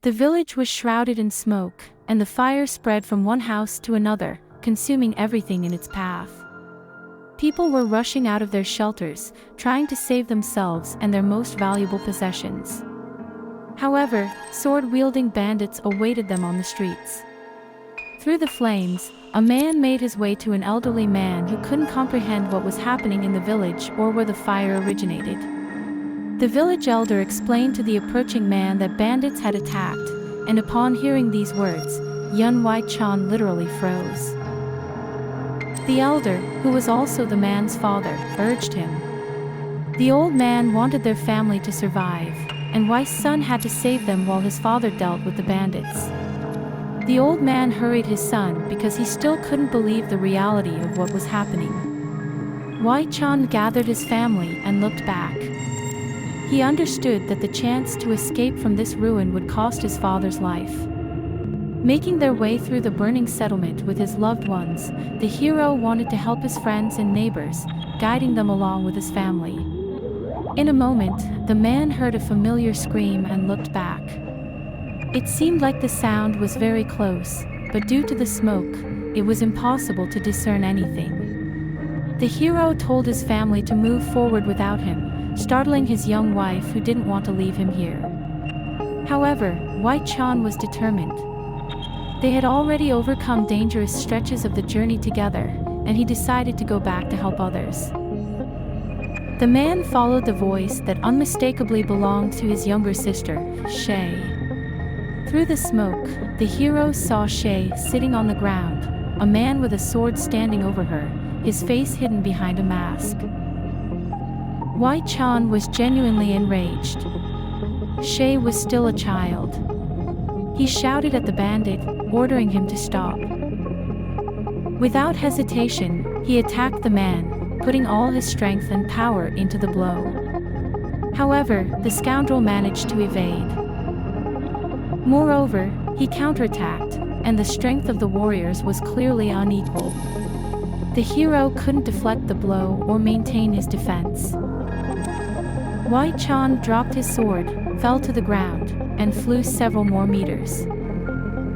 The village was shrouded in smoke, and the fire spread from one house to another, consuming everything in its path. People were rushing out of their shelters, trying to save themselves and their most valuable possessions. However, sword-wielding bandits awaited them on the streets. Through the flames, a man made his way to an elderly man who couldn't comprehend what was happening in the village or where the fire originated. The village elder explained to the approaching man that bandits had attacked, and upon hearing these words, Yeon Hwi Jeong literally froze. The elder, who was also the man's father, urged him. The old man wanted their family to survive, and Hwi's son had to save them while his father dealt with the bandits. The old man hurried his son because he still couldn't believe the reality of what was happening. Hwi Jeong gathered his family and looked back. He understood that the chance to escape from this ruin would cost his father's life. Making their way through the burning settlement with his loved ones, the hero wanted to help his friends and neighbors, guiding them along with his family. In a moment, the man heard a familiar scream and looked back. It seemed like the sound was very close, but due to the smoke, it was impossible to discern anything. The hero told his family to move forward without him, startling his young wife who didn't want to leave him here. However, Hwi Jeong was determined. They had already overcome dangerous stretches of the journey together, and he decided to go back to help others. The man followed the voice that unmistakably belonged to his younger sister, Shay. Through the smoke, the hero saw Shay sitting on the ground, a man with a sword standing over her, his face hidden behind a mask. Hwi Jeong was genuinely enraged. Shay was still a child. He shouted at the bandit, ordering him to stop. Without hesitation, he attacked the man, putting all his strength and power into the blow. However, the scoundrel managed to evade. Moreover, he counterattacked, and the strength of the warriors was clearly unequal. The hero couldn't deflect the blow or maintain his defense. Hwi Jeong dropped his sword, fell to the ground, and flew several more meters.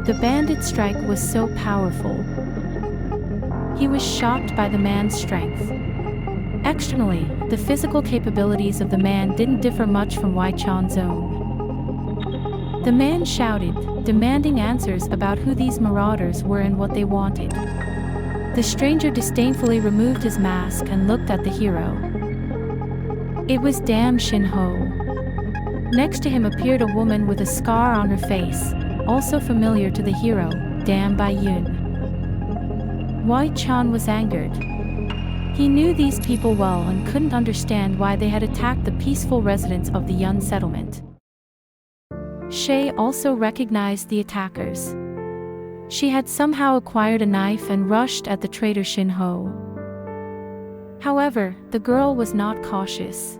The bandit's strike was so powerful. He was shocked by the man's strength. Externally, the physical capabilities of the man didn't differ much from Hwi Jeong's own. The man shouted, demanding answers about who these marauders were and what they wanted. The stranger disdainfully removed his mask and looked at the hero. It was Dam Shin-ho. Next to him appeared a woman with a scar on her face, also familiar to the hero, Dam Baiyun. Hwi Jeong was angered. He knew these people well and couldn't understand why they had attacked the peaceful residents of the Yun settlement. Shay also recognized the attackers. She had somehow acquired a knife and rushed at the traitor Shin-ho. However, the girl was not cautious.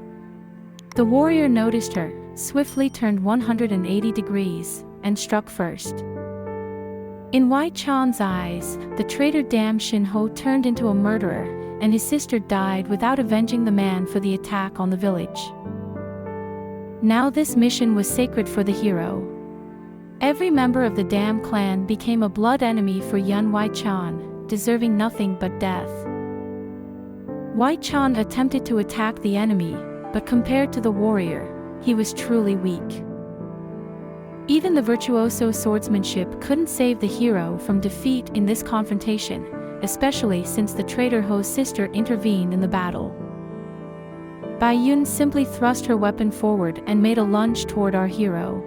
The warrior noticed her, swiftly turned 180 degrees, and struck first. In Hwi Jeong's eyes, the traitor Dam Shin-ho turned into a murderer, and his sister died without avenging the man for the attack on the village. Now this mission was sacred for the hero. Every member of the Dam clan became a blood enemy for Yeon Hwi Jeong, deserving nothing but death. Hwi Jeong attempted to attack the enemy, but compared to the warrior, he was truly weak. Even the virtuoso swordsmanship couldn't save the hero from defeat in this confrontation, especially since the traitor Ho's sister intervened in the battle. Baiyun simply thrust her weapon forward and made a lunge toward our hero.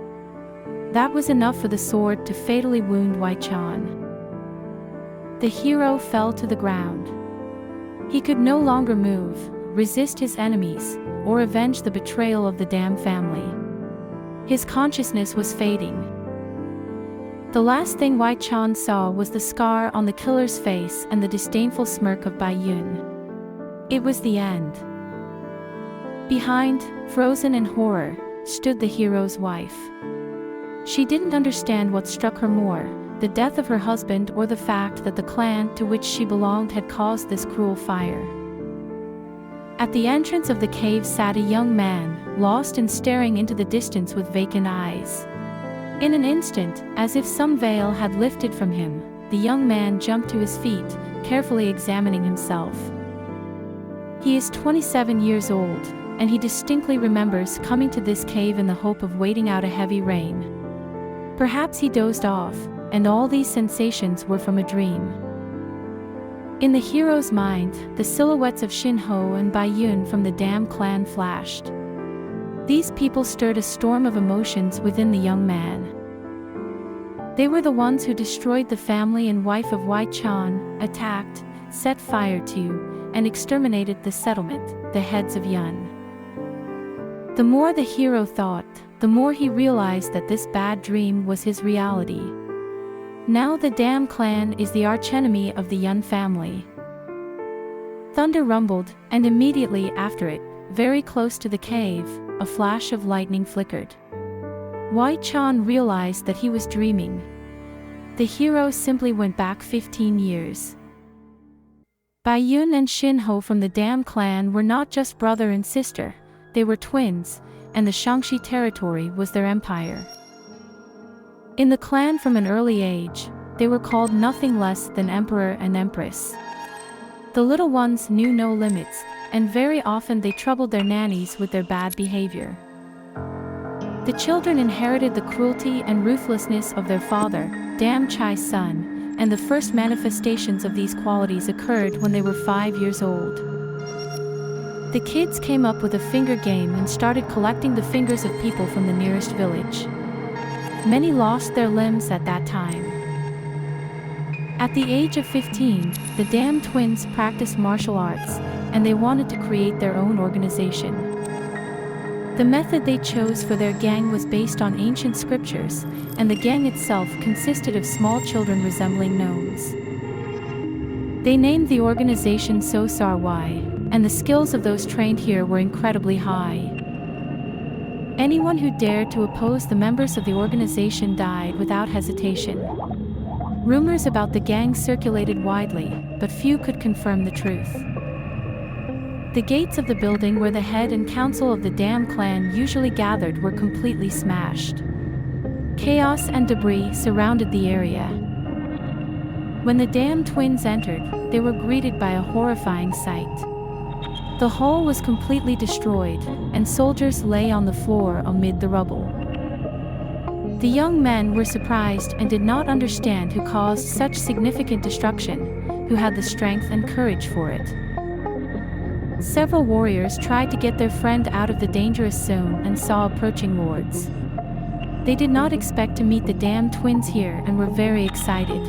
That was enough for the sword to fatally wound Hwi Jeong. The hero fell to the ground. He could no longer move, resist his enemies, or avenge the betrayal of the Dam family. His consciousness was fading. The last thing Hwi Jeong saw was the scar on the killer's face and the disdainful smirk of Baiyun. It was the end. Behind, frozen in horror, stood the hero's wife. She didn't understand what struck her more, the death of her husband or the fact that the clan to which she belonged had caused this cruel fire. At the entrance of the cave sat a young man, lost and staring into the distance with vacant eyes. In an instant, as if some veil had lifted from him, the young man jumped to his feet, carefully examining himself. He is 27 years old, and he distinctly remembers coming to this cave in the hope of waiting out a heavy rain. Perhaps he dozed off, and all these sensations were from a dream. In the hero's mind, the silhouettes of Shin-ho and Bai-yun from the Dam clan flashed. These people stirred a storm of emotions within the young man. They were the ones who destroyed the family and wife of Hwi-chan, attacked, set fire to, and exterminated the settlement, the heads of Yun. The more the hero thought, the more he realized that this bad dream was his reality. Now the Dam clan is the archenemy of the Yun family. Thunder rumbled, and immediately after it, very close to the cave, a flash of lightning flickered. Hwi-chan realized that he was dreaming. The hero simply went back 15 years. Bai-yun and Shin-ho from the Dam clan were not just brother and sister, they were twins, and the Shangxi territory was their empire. In the clan from an early age, they were called nothing less than emperor and empress. The little ones knew no limits, and very often they troubled their nannies with their bad behavior. The children inherited the cruelty and ruthlessness of their father, Dam Chai's son, and the first manifestations of these qualities occurred when they were 5 years old. The kids came up with a finger game and started collecting the fingers of people from the nearest village. Many lost their limbs at that time. At the age of 15, the Dam twins practiced martial arts, and they wanted to create their own organization. The method they chose for their gang was based on ancient scriptures, and the gang itself consisted of small children resembling gnomes. They named the organization So Sar Y, and the skills of those trained here were incredibly high. Anyone who dared to oppose the members of the organization died without hesitation. Rumors about the gang circulated widely, but few could confirm the truth. The gates of the building where the head and council of the Dam clan usually gathered were completely smashed. Chaos and debris surrounded the area. When the Dam twins entered, they were greeted by a horrifying sight. The hall was completely destroyed, and soldiers lay on the floor amid the rubble. The young men were surprised and did not understand who caused such significant destruction, who had the strength and courage for it. Several warriors tried to get their friend out of the dangerous zone and saw approaching lords. They did not expect to meet the Dam twins here and were very excited.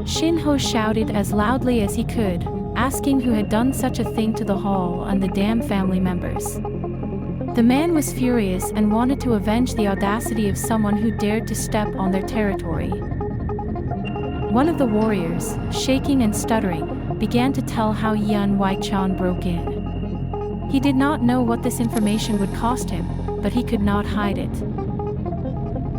Shin-ho shouted as loudly as he could, asking who had done such a thing to the hall and the Dam family members. The man was furious and wanted to avenge the audacity of someone who dared to step on their territory. One of the warriors, shaking and stuttering, began to tell how Yeon Hwi Jeong broke in. He did not know what this information would cost him, but he could not hide it.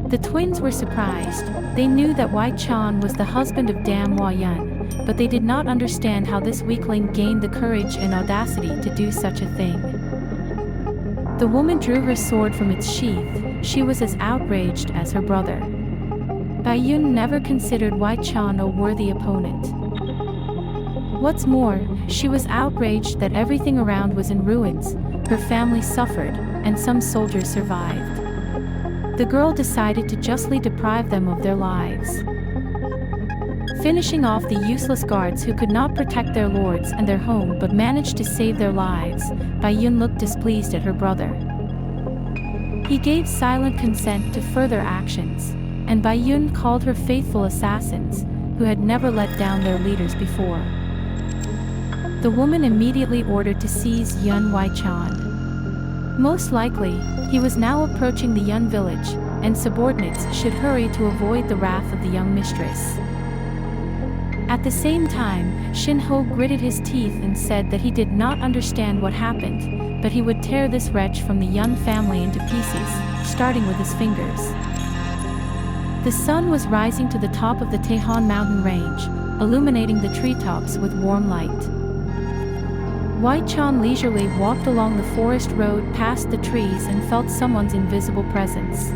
The twins were surprised. They knew that Hwi Jeong was the husband of Dam Hwa-yun, but they did not understand how this weakling gained the courage and audacity to do such a thing. The woman drew her sword from its sheath. She was as outraged as her brother. Bai-yun never considered Hwi Jeong a worthy opponent. What's more, she was outraged that everything around was in ruins, her family suffered, and some soldiers survived. The girl decided to justly deprive them of their lives. Finishing off the useless guards who could not protect their lords and their home but managed to save their lives, Bai-yun looked displeased at her brother. He gave silent consent to further actions, and Bai-yun called her faithful assassins, who had never let down their leaders before. The woman immediately ordered to seize Yeon Hwi Jeong. Most likely, he was now approaching the Yun village, and subordinates should hurry to avoid the wrath of the young mistress. At the same time, Shin-ho gritted his teeth and said that he did not understand what happened, but he would tear this wretch from the Yun family into pieces, starting with his fingers. The sun was rising to the top of the Taehan mountain range, illuminating the treetops with warm light. Hwi Jeong leisurely walked along the forest road past the trees and felt someone's invisible presence.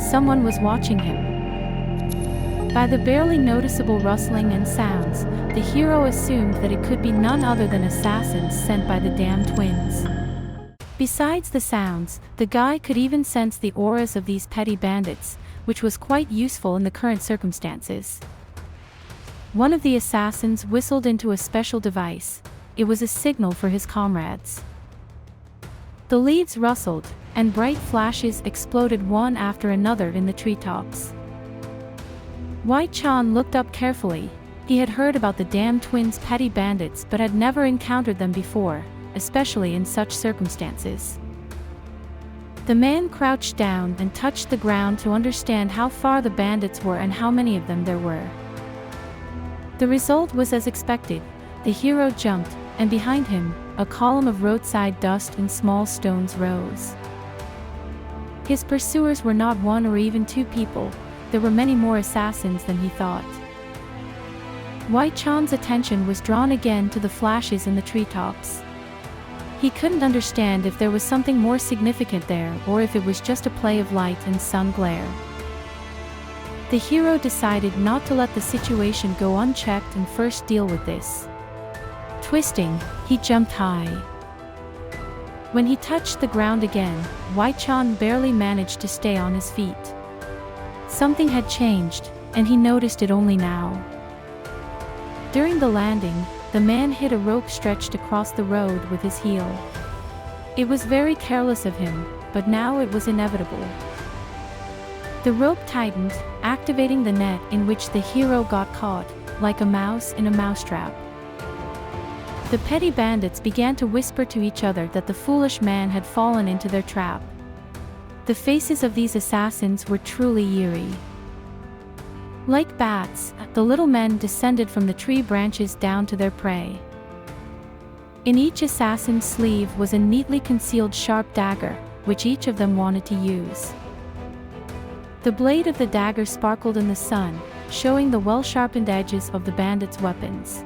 someone was watching him. By the barely noticeable rustling and sounds, the hero assumed that it could be none other than assassins sent by the damned twins. Besides the sounds, the guy could even sense the auras of these petty bandits, which was quite useful in the current circumstances. One of the assassins whistled into a special device. It was a signal for his comrades. The leaves rustled, and bright flashes exploded one after another in the treetops. Wei Chan looked up carefully. He had heard about the damned twins' petty bandits but had never encountered them before, especially in such circumstances. The man crouched down and touched the ground to understand how far the bandits were and how many of them there were. The result was as expected. The hero jumped, and behind him, a column of roadside dust and small stones rose. His pursuers were not one or even two people. There were many more assassins than he thought. Wei Chan's attention was drawn again to the flashes in the treetops. He couldn't understand if there was something more significant there or if it was just a play of light and sun glare. The hero decided not to let the situation go unchecked and first deal with this. Twisting, he jumped high. When he touched the ground again, Wei Chan barely managed to stay on his feet. Something had changed, and he noticed it only now. During the landing, the man hit a rope stretched across the road with his heel. It was very careless of him, but now it was inevitable. The rope tightened, activating the net in which the hero got caught, like a mouse in a mousetrap. The petty bandits began to whisper to each other that the foolish man had fallen into their trap. The faces of these assassins were truly eerie. Like bats, the little men descended from the tree branches down to their prey. In each assassin's sleeve was a neatly concealed sharp dagger, which each of them wanted to use. The blade of the dagger sparkled in the sun, showing the well-sharpened edges of the bandits' weapons.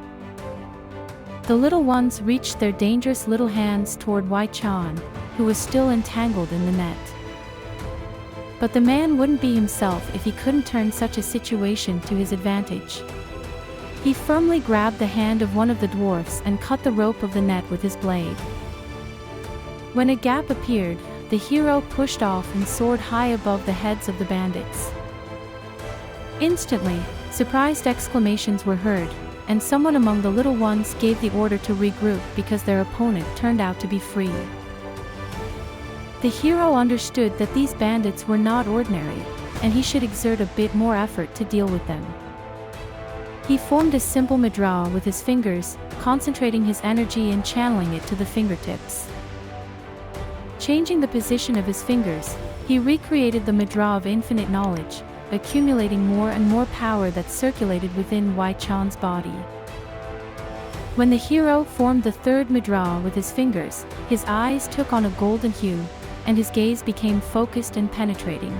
The little ones reached their dangerous little hands toward Wei Chan, who was still entangled in the net. But the man wouldn't be himself if he couldn't turn such a situation to his advantage. He firmly grabbed the hand of one of the dwarfs and cut the rope of the net with his blade. When a gap appeared, the hero pushed off and soared high above the heads of the bandits. Instantly, surprised exclamations were heard, and someone among the little ones gave the order to regroup because their opponent turned out to be free. The hero understood that these bandits were not ordinary, and he should exert a bit more effort to deal with them. He formed a simple mudra with his fingers, concentrating his energy and channeling it to the fingertips. Changing the position of his fingers, he recreated the mudra of infinite knowledge, accumulating more and more power that circulated within Wei Chan's body. When the hero formed the third mudra with his fingers, his eyes took on a golden hue, and his gaze became focused and penetrating.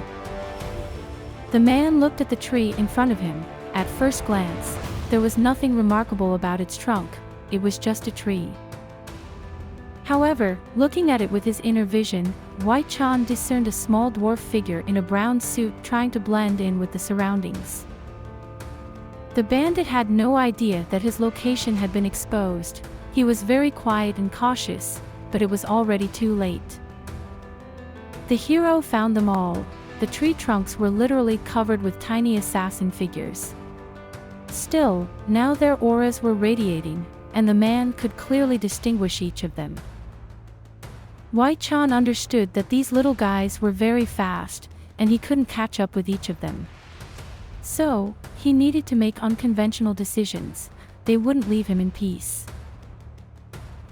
The man looked at the tree in front of him. At first glance, there was nothing remarkable about its trunk. It was just a tree. However, looking at it with his inner vision, Wei Chan discerned a small dwarf figure in a brown suit trying to blend in with the surroundings. The bandit had no idea that his location had been exposed. He was very quiet and cautious, but it was already too late. The hero found them all. The tree trunks were literally covered with tiny assassin figures. Still, now their auras were radiating, and the man could clearly distinguish each of them. Wei Chan understood that these little guys were very fast, and he couldn't catch up with each of them. So, he needed to make unconventional decisions. They wouldn't leave him in peace.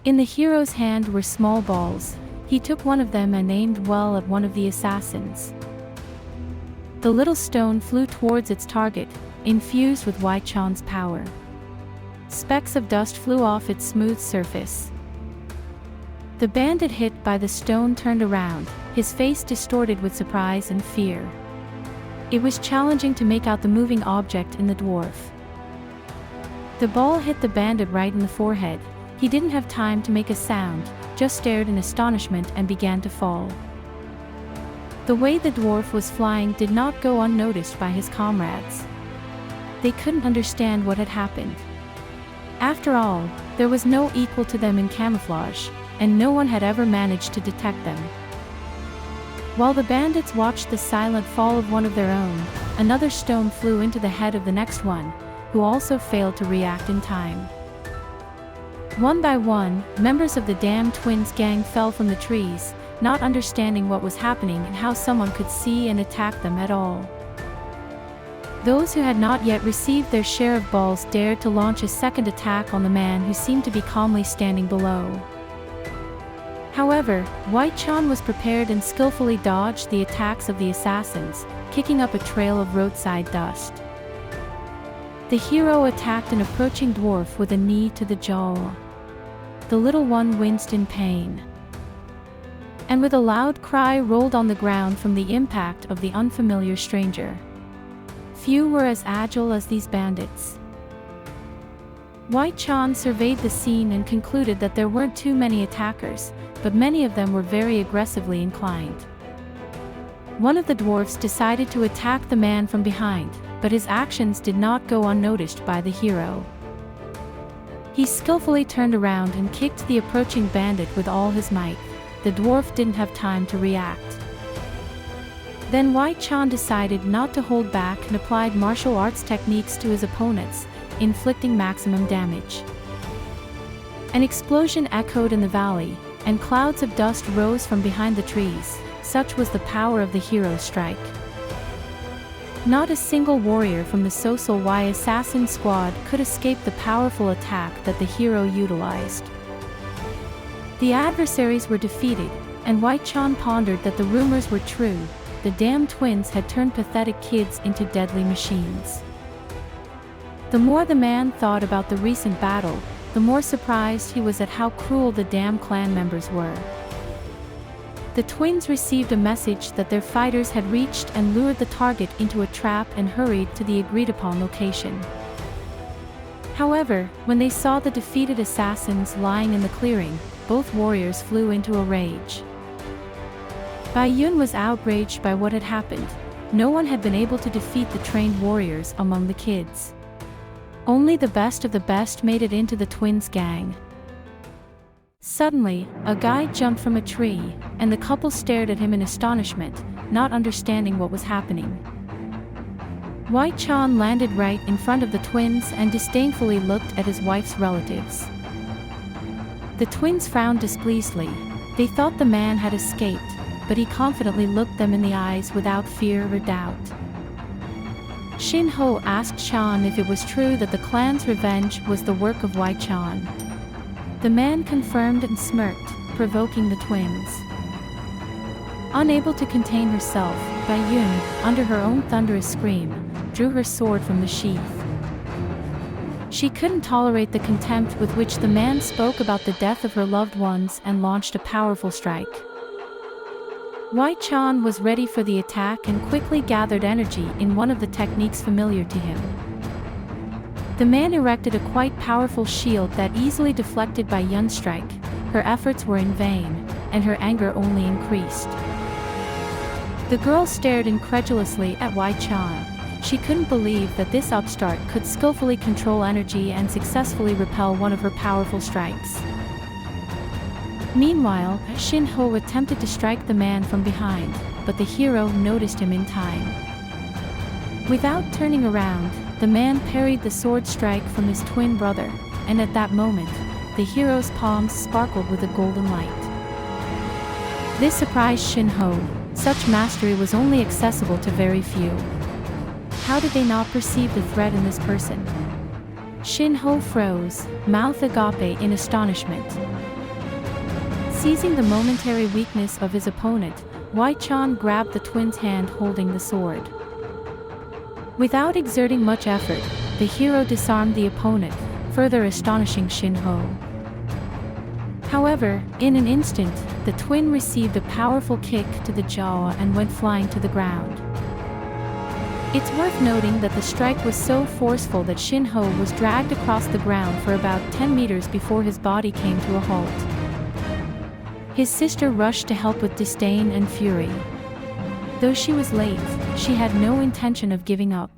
In the hero's hand were small balls. He took one of them and aimed well at one of the assassins. The little stone flew towards its target, infused with Wei Chan's power. Specks of dust flew off its smooth surface. The bandit hit by the stone turned around, his face distorted with surprise and fear. It was challenging to make out the moving object in the dwarf. The ball hit the bandit right in the forehead. He didn't have time to make a sound, just stared in astonishment and began to fall. The way the dwarf was flying did not go unnoticed by his comrades. They couldn't understand what had happened. After all, there was no equal to them in camouflage, and no one had ever managed to detect them. While the bandits watched the silent fall of one of their own, another stone flew into the head of the next one, who also failed to react in time. One by one, members of the damn twins gang fell from the trees, not understanding what was happening and how someone could see and attack them at all. Those who had not yet received their share of balls dared to launch a second attack on the man who seemed to be calmly standing below. However, White Chan was prepared and skillfully dodged the attacks of the assassins, kicking up a trail of roadside dust. The hero attacked an approaching dwarf with a knee to the jaw. The little one winced in pain, and with a loud cry rolled on the ground from the impact of the unfamiliar stranger. Few were as agile as these bandits. White Chan surveyed the scene and concluded that there weren't too many attackers, but many of them were very aggressively inclined. One of the dwarfs decided to attack the man from behind, but his actions did not go unnoticed by the hero. He skillfully turned around and kicked the approaching bandit with all his might. The dwarf didn't have time to react. Then White Chan decided not to hold back and applied martial arts techniques to his opponents, inflicting maximum damage. An explosion echoed in the valley, and clouds of dust rose from behind the trees. Such was the power of the hero's strike. Not a single warrior from the Sosol Y assassin squad could escape the powerful attack that the hero utilized. The adversaries were defeated, and White Chan pondered that the rumors were true. The damn twins had turned pathetic kids into deadly machines. The more the man thought about the recent battle, the more surprised he was at how cruel the damn clan members were. The twins received a message that their fighters had reached and lured the target into a trap and hurried to the agreed-upon location. However, when they saw the defeated assassins lying in the clearing, both warriors flew into a rage. Bai Yun was outraged by what had happened. No one had been able to defeat the trained warriors among the kids. Only the best of the best made it into the twins' gang. Suddenly, a guy jumped from a tree, and the couple stared at him in astonishment, not understanding what was happening. White Chan landed right in front of the twins and disdainfully looked at his wife's relatives. The twins frowned displeasedly. They thought the man had escaped, but he confidently looked them in the eyes without fear or doubt. Shin Ho asked Chan if it was true that the clan's revenge was the work of White Chan. The man confirmed and smirked, provoking the twins. Unable to contain herself, Bai Yun, under her own thunderous scream, drew her sword from the sheath. She couldn't tolerate the contempt with which the man spoke about the death of her loved ones and launched a powerful strike. White Chan was ready for the attack and quickly gathered energy in one of the techniques familiar to him. The man erected a quite powerful shield that easily deflected Bai Yun's strike. Her efforts were in vain, and her anger only increased. The girl stared incredulously at White Chan. She couldn't believe that this upstart could skillfully control energy and successfully repel one of her powerful strikes. Meanwhile, Shin Ho attempted to strike the man from behind, but the hero noticed him in time. Without turning around, the man parried the sword strike from his twin brother, and at that moment, the hero's palms sparkled with a golden light. This surprised Shin Ho. Such mastery was only accessible to very few. How did they not perceive the threat in this person? Shin Ho froze, mouth agape in astonishment. Seizing the momentary weakness of his opponent, White Chan grabbed the twin's hand holding the sword. Without exerting much effort, the hero disarmed the opponent, further astonishing Shin Ho. However, in an instant, the twin received a powerful kick to the jaw and went flying to the ground. It's worth noting that the strike was so forceful that Shin Ho was dragged across the ground for about 10 meters before his body came to a halt. His sister rushed to help with disdain and fury. Though she was late, she had no intention of giving up.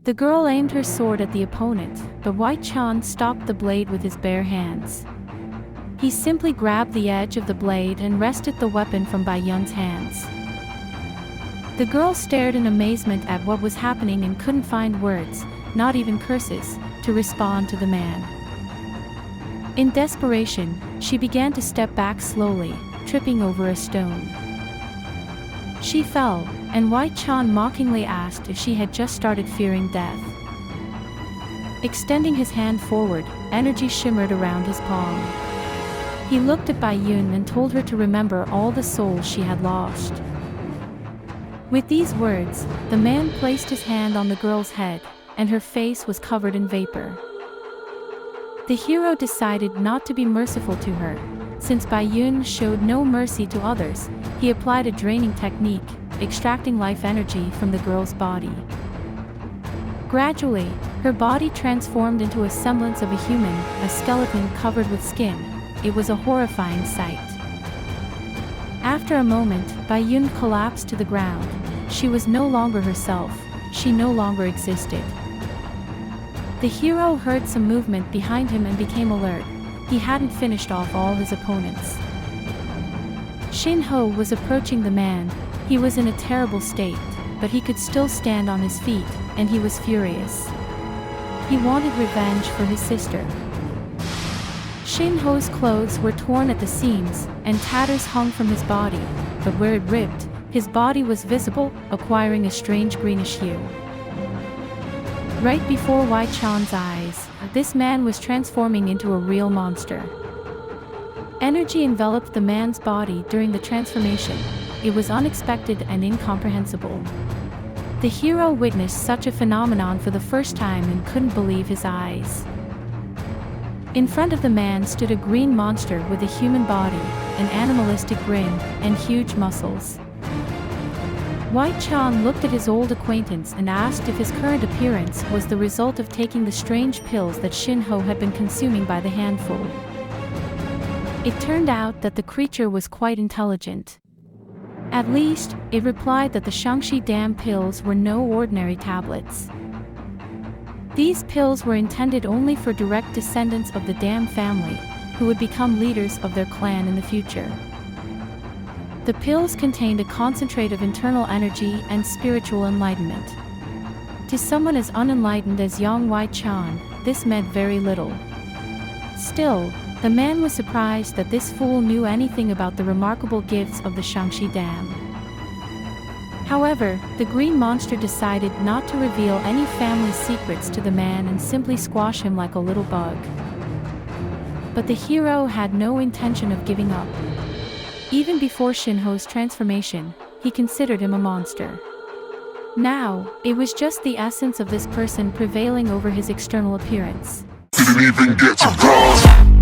The girl aimed her sword at the opponent, but Hwi Jeong stopped the blade with his bare hands. He simply grabbed the edge of the blade and wrested the weapon from Bai Yun's hands. The girl stared in amazement at what was happening and couldn't find words, not even curses, to respond to the man. In desperation, she began to step back slowly, tripping over a stone. She fell, and Hwi Jeong mockingly asked if she had just started fearing death. Extending his hand forward, energy shimmered around his palm. He looked at Bai Yun and told her to remember all the souls she had lost. With these words, the man placed his hand on the girl's head, and her face was covered in vapor. The hero decided not to be merciful to her. Since Bai Yun showed no mercy to others, he applied a draining technique, extracting life energy from the girl's body. Gradually, her body transformed into a semblance of a human, a skeleton covered with skin. It was a horrifying sight. After a moment, Bai Yun collapsed to the ground. She was no longer herself. She no longer existed. The hero heard some movement behind him and became alert. He hadn't finished off all his opponents. Shin Ho was approaching the man. He was in a terrible state, but he could still stand on his feet, and he was furious. He wanted revenge for his sister. Shin Ho's clothes were torn at the seams, and tatters hung from his body, but where it ripped, his body was visible, acquiring a strange greenish hue. Right before Hwi Jeong's eyes, this man was transforming into a real monster. Energy enveloped the man's body during the transformation. It was unexpected and incomprehensible. The hero witnessed such a phenomenon for the first time and couldn't believe his eyes. In front of the man stood a green monster with a human body, an animalistic grin, and huge muscles. Hwi Jeong looked at his old acquaintance and asked if his current appearance was the result of taking the strange pills that Shin Ho had been consuming by the handful. It turned out that the creature was quite intelligent. At least, it replied that the Shangxi Dam pills were no ordinary tablets. These pills were intended only for direct descendants of the Dam family, who would become leaders of their clan in the future. The pills contained a concentrate of internal energy and spiritual enlightenment. To someone as unenlightened as young Hwi Jeong, this meant very little. Still, the man was surprised that this fool knew anything about the remarkable gifts of the Shangxi Dam. However, the green monster decided not to reveal any family secrets to the man and simply squash him like a little bug. But the hero had no intention of giving up. Even before Shin Ho's transformation, he considered him a monster. Now, it was just the essence of this person prevailing over his external appearance. Didn't even get to bronze.